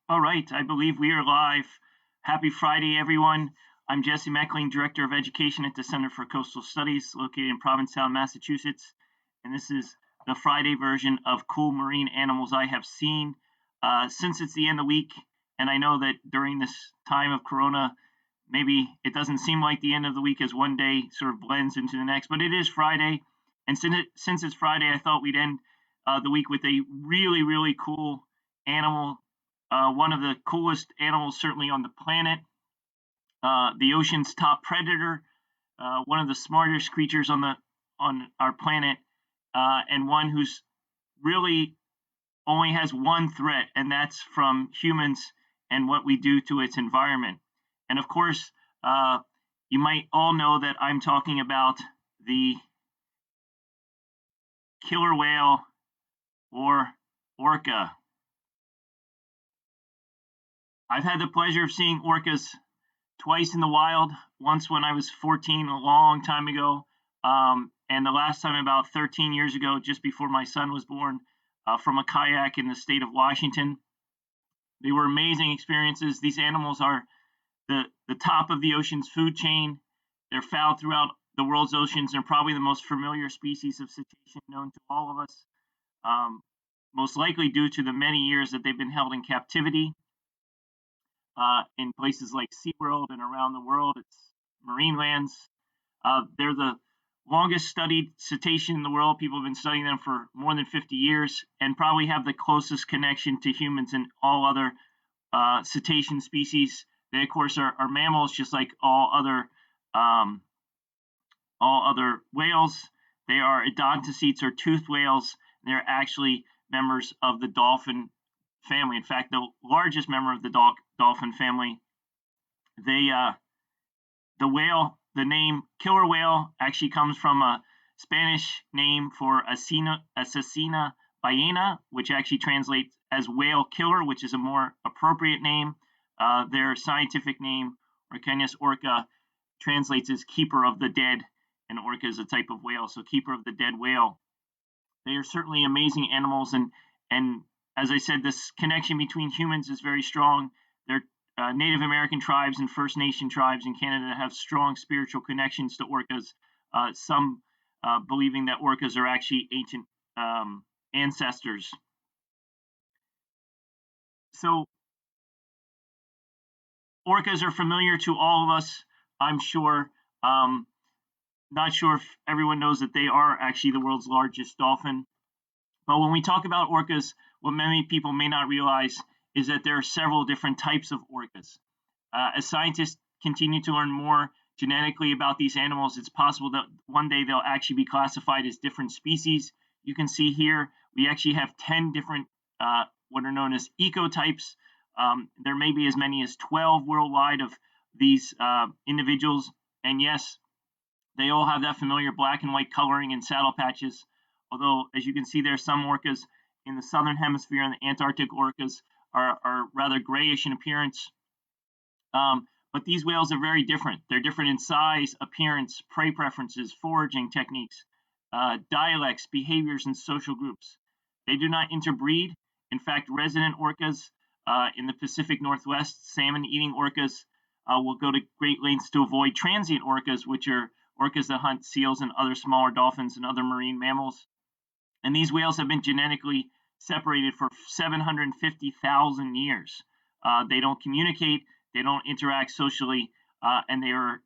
All right, I believe we are live. Happy Friday, everyone. I'm Jesse Mechling, Director of Education at the Center for Coastal Studies, located in Provincetown, Massachusetts. And this is the Friday version of Cool Marine Animals I Have Seen. Since it's the end of the week, and I know that during this time of Corona, maybe it doesn't seem like the end of the week as one day sort of blends into the next, but it is Friday. And since it's Friday, I thought we'd end the week with a really, really cool animal, one of the coolest animals certainly on the planet, the ocean's top predator, one of the smartest creatures on our planet, and one who's really only has one threat, and that's from humans and what we do to its environment. And of course, uh, you might all know that I'm talking about the killer whale, or orca. I've had the pleasure of seeing orcas twice in the wild. Once when I was 14, a long time ago, and the last time about 13 years ago, just before my son was born, from a kayak in the state of Washington. They were amazing experiences. These animals are the top of the ocean's food chain. They're found throughout the world's oceans. They're probably the most familiar species of cetacean known to all of us, um, most likely due to the many years that they've been held in captivity in places like SeaWorld and around the world. It's marine lands. They're the longest studied cetacean in the world. People have been studying them for more than 50 years and probably have the closest connection to humans and all other cetacean species. They, of course, are mammals just like um, all other whales. They are odontocetes or toothed whales. They're actually members of the dolphin family. In fact, the largest member of the dolphin family. They the whale, the name killer whale actually comes from a Spanish name for Asesina ballena, which actually translates as whale killer, which is a more appropriate name. Their scientific name, Orcanis orca, translates as keeper of the dead, and orca is a type of whale, so keeper of the dead whale. They are certainly amazing animals, and as I said, this connection between humans is very strong. They're Native American tribes and First Nation tribes in Canada have strong spiritual connections to orcas. Some believing that orcas are actually ancient ancestors. So orcas are familiar to all of us, I'm sure. Um, Not sure if everyone knows that they are actually the world's largest dolphin. But when we talk about orcas, what many people may not realize is that there are several different types of orcas. As scientists continue to learn more genetically about these animals, it's possible that one day they'll actually be classified as different species. You can see here we actually have 10 different what are known as ecotypes. There may be as many as 12 worldwide of these individuals. And yes, they all have that familiar black and white coloring and saddle patches. Although, as you can see there, some orcas in the southern hemisphere and the Antarctic orcas are rather grayish in appearance. But these whales are very different. They're different in size, appearance, prey preferences, foraging techniques, dialects, behaviors, and social groups. They do not interbreed. In fact, resident orcas in the Pacific Northwest, salmon-eating orcas, will go to great lengths to avoid transient orcas, which are orcas that hunt seals and other smaller dolphins and other marine mammals. And these whales have been genetically separated for 750,000 years. They don't communicate, they don't interact socially, and they are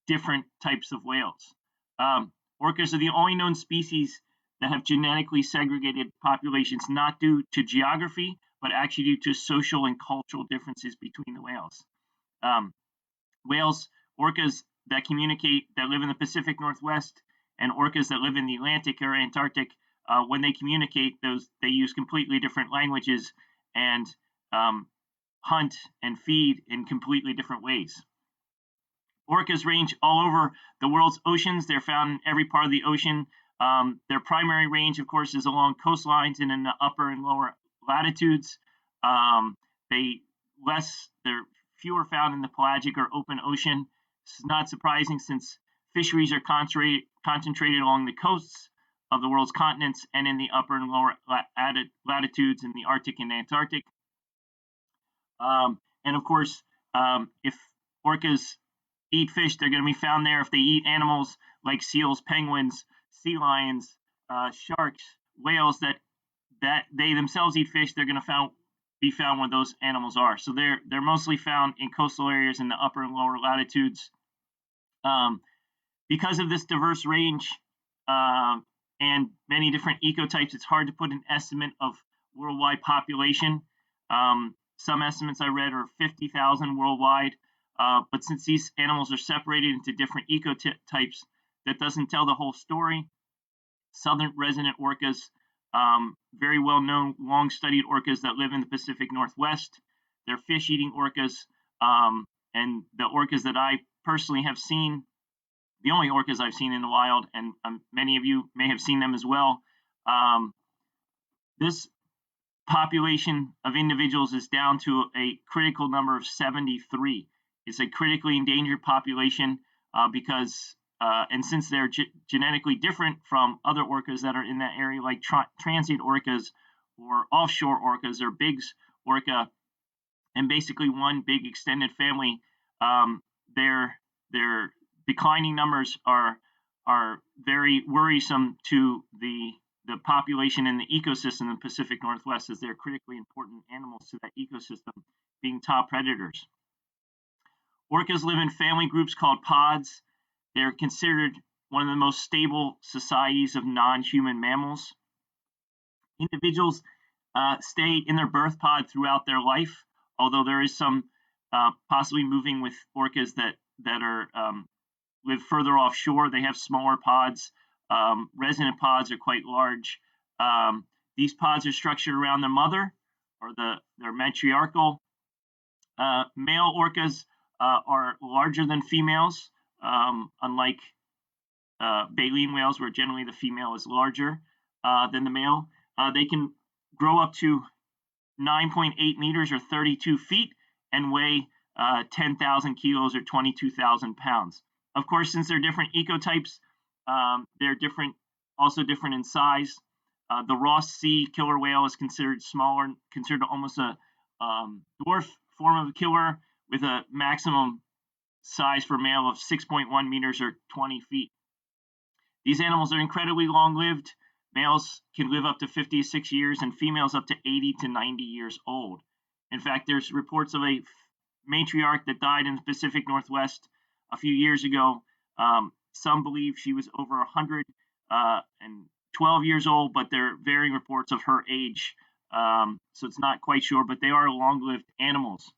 different types of whales. Orcas are the only known species that have genetically segregated populations, not due to geography, but actually due to social and cultural differences between the whales. Um, Whales, orcas that communicate, that live in the Pacific Northwest, and orcas that live in the Atlantic or Antarctic, when they communicate, they use completely different languages and hunt and feed in completely different ways. Orcas range all over the world's oceans. They're found in every part of the ocean. Their primary range, of course, is along coastlines and in the upper and lower latitudes. They're fewer found in the pelagic or open ocean. This is not surprising since fisheries are concentrated along the coasts of the world's continents and in the upper and lower latitudes in the Arctic and Antarctic. And of course, if orcas eat fish, they're going to be found there. If they eat animals like seals, penguins, sea lions, sharks, whales that they themselves eat fish, they're going to be found where those animals are. So they're mostly found in coastal areas in the upper and lower latitudes. Because of this diverse range and many different ecotypes, it's hard to put an estimate of worldwide population. Some estimates I read are 50,000 worldwide, but since these animals are separated into different ecotypes, that doesn't tell the whole story. Southern resident orcas, very well-known, long-studied orcas that live in the Pacific Northwest. They're fish-eating orcas, and the orcas that I personally have seen, the only orcas I've seen in the wild, and many of you may have seen them as well. This population of individuals is down to a critical number of 73. It's a critically endangered population because, and since they're genetically different from other orcas that are in that area, like transient orcas or offshore orcas or Biggs orca, and basically one big extended family, their declining numbers are very worrisome to the population and the ecosystem in the Pacific Northwest, as they're critically important animals to that ecosystem, being top predators. Orcas live in family groups called pods. They're considered one of the most stable societies of non-human mammals. Individuals stay in their birth pod throughout their life, although there is some possibly moving with orcas that are live further offshore. They have smaller pods. Resident pods are quite large. These pods are structured around their mother, or their matriarchal. Male orcas are larger than females, unlike baleen whales, where generally the female is larger than the male. They can grow up to 9.8 meters or 32 feet and weigh 10,000 kilos or 22,000 pounds. Of course, since they're different ecotypes, they're also different in size. The Ross Sea killer whale is considered smaller, considered almost a dwarf form of a killer, with a maximum size for male of 6.1 meters or 20 feet. These animals are incredibly long-lived. Males can live up to 56 years and females up to 80 to 90 years old. In fact, there's reports of a matriarch that died in the Pacific Northwest a few years ago. Some believe she was over 112 years old, but there are varying reports of her age. So it's not quite sure, but they are long-lived animals.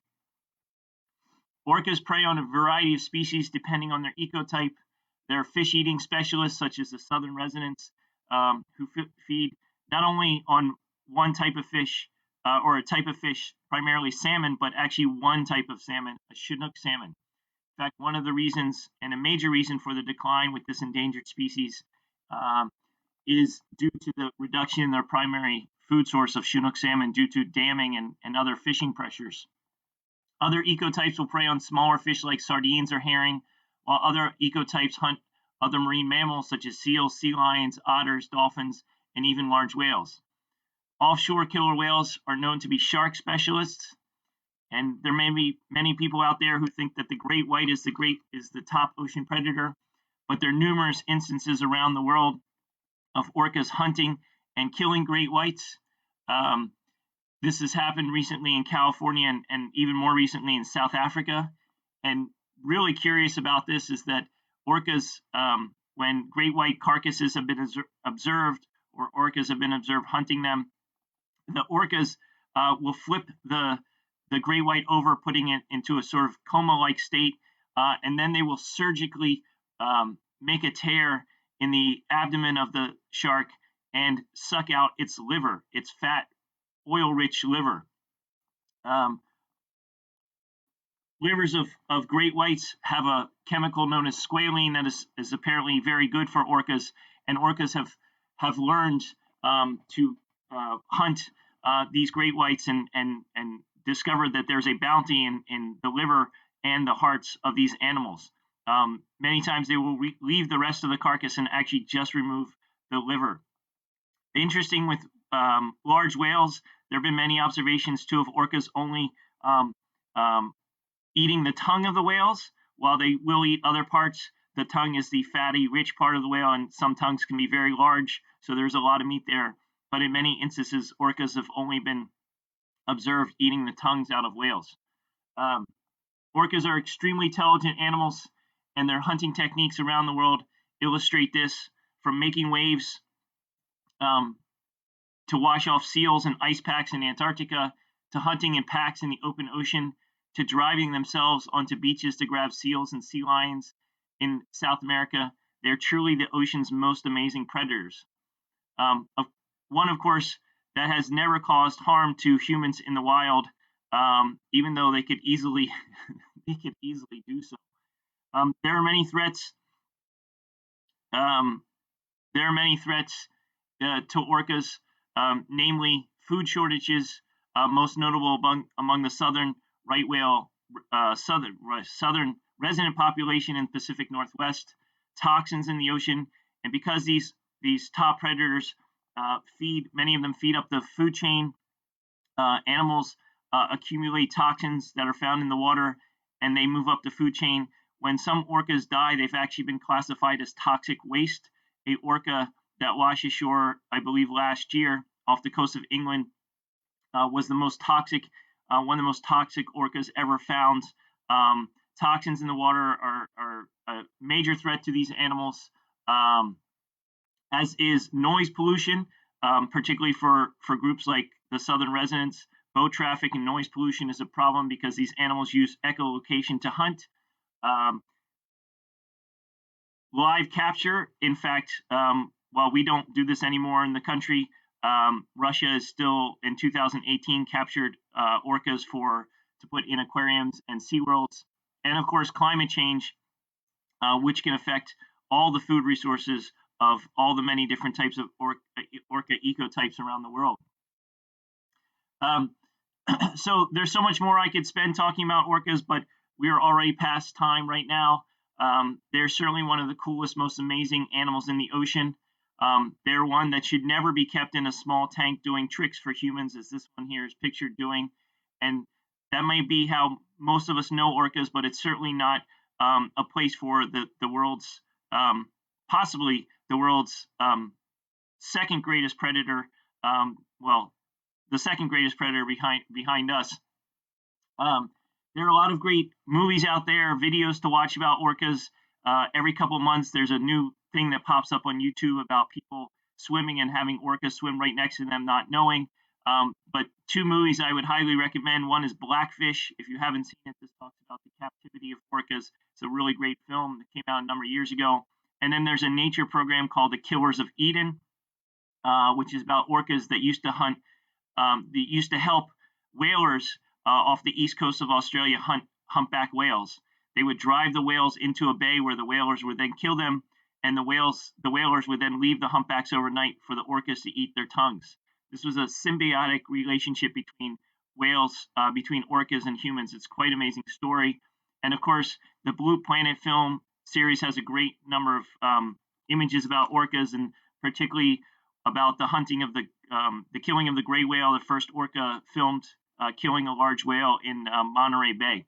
Orcas prey on a variety of species depending on their ecotype. There are fish-eating specialists, such as the southern residents, who feed not only on one type of fish, or a type of fish, primarily salmon, but actually one type of salmon, a Chinook salmon. In fact, one of the reasons, and a major reason for the decline with this endangered species, is due to the reduction in their primary food source of Chinook salmon due to damming and other fishing pressures. Other ecotypes will prey on smaller fish like sardines or herring, while other ecotypes hunt other marine mammals such as seals, sea lions, otters, dolphins, and even large whales. Offshore killer whales are known to be shark specialists, and there may be many people out there who think that the great white is the top ocean predator, but there are numerous instances around the world of orcas hunting and killing great whites. This has happened recently in California and even more recently in South Africa. And really curious about this is that orcas, when great white carcasses have been observed, or orcas have been observed hunting them, the orcas will flip the great white over, putting it into a sort of coma-like state, and then they will surgically make a tear in the abdomen of the shark and suck out its liver, its fat, oil-rich liver. Livers of great whites have a chemical known as squalene that is apparently very good for orcas, and orcas have learned to hunt these great whites and discovered that there's a bounty in the liver and the hearts of these animals. Many times they will leave the rest of the carcass and actually just remove the liver. Interesting with large whales, there have been many observations too of orcas only um, um, eating the tongue of the whales. While they will eat other parts, the tongue is the fatty, rich part of the whale, and some tongues can be very large, so there's a lot of meat there. But in many instances, orcas have only been observed eating the tongues out of whales. Um, Orcas are extremely intelligent animals, and their hunting techniques around the world illustrate this, from making waves um, to wash off seals and ice packs in Antarctica, to hunting in packs in the open ocean, to driving themselves onto beaches to grab seals and sea lions in South America. They're truly the ocean's most amazing predators. One, of course, that has never caused harm to humans in the wild, even though they could easily do so. There are many threats. There are many threats to orcas, namely food shortages, most notable among the southern right whale, southern resident population in the Pacific Northwest, toxins in the ocean, and because these top predators many of them feed up the food chain, animals accumulate toxins that are found in the water, and they move up the food chain. When some orcas die, they've actually been classified as toxic waste. A orca that washed ashore, I believe last year, off the coast of England, was the most toxic, one of the most toxic orcas ever found. Toxins in the water are a major threat to these animals, as is noise pollution, particularly for groups like the southern residents. Boat traffic and noise pollution is a problem because these animals use echolocation to hunt. Live capture, in fact, while we don't do this anymore in the country, Russia is still in 2018 captured orcas to put in aquariums and SeaWorlds. And of course, climate change, which can affect all the food resources of all the many different types of orca ecotypes around the world. So there's so much more I could spend talking about orcas, but we are already past time right now. They're certainly one of the coolest, most amazing animals in the ocean. They're one that should never be kept in a small tank doing tricks for humans, as this one here is pictured doing. And that may be how most of us know orcas, but it's certainly not a place for the world's, possibly the world's second greatest predator. Well, the second greatest predator behind us. There are a lot of great movies out there, videos to watch about orcas. Every couple of months, there's a new thing that pops up on YouTube about people swimming and having orcas swim right next to them, not knowing. But two movies I would highly recommend. One is Blackfish. If you haven't seen it, this talks about the captivity of orcas. It's a really great film that came out a number of years ago. And then there's a nature program called The Killers of Eden, which is about orcas that used to hunt, that used to help whalers off the east coast of Australia hunt humpback whales. They would drive the whales into a bay where the whalers would then kill them, and the whalers would then leave the humpbacks overnight for the orcas to eat their tongues. This was a symbiotic relationship between whales, between orcas and humans. It's quite an amazing story. And of course, the Blue Planet film series has a great number of images about orcas, and particularly about the hunting of the killing of the gray whale, the first orca filmed killing a large whale in Monterey Bay.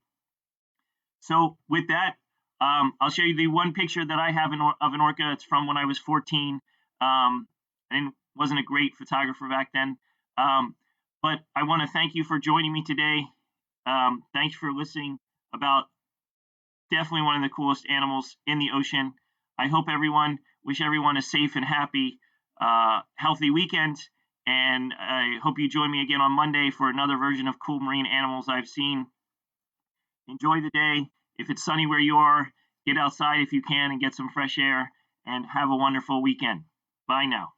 So with that, I'll show you the one picture that I have of an orca. It's from when I was 14. And wasn't a great photographer back then. But I want to thank you for joining me today. Thanks for listening about definitely one of the coolest animals in the ocean. I hope wish everyone a safe and happy, healthy weekend. And I hope you join me again on Monday for another version of Cool Marine Animals I've Seen. Enjoy the day. If it's sunny where you are, get outside if you can and get some fresh air, and have a wonderful weekend. Bye now.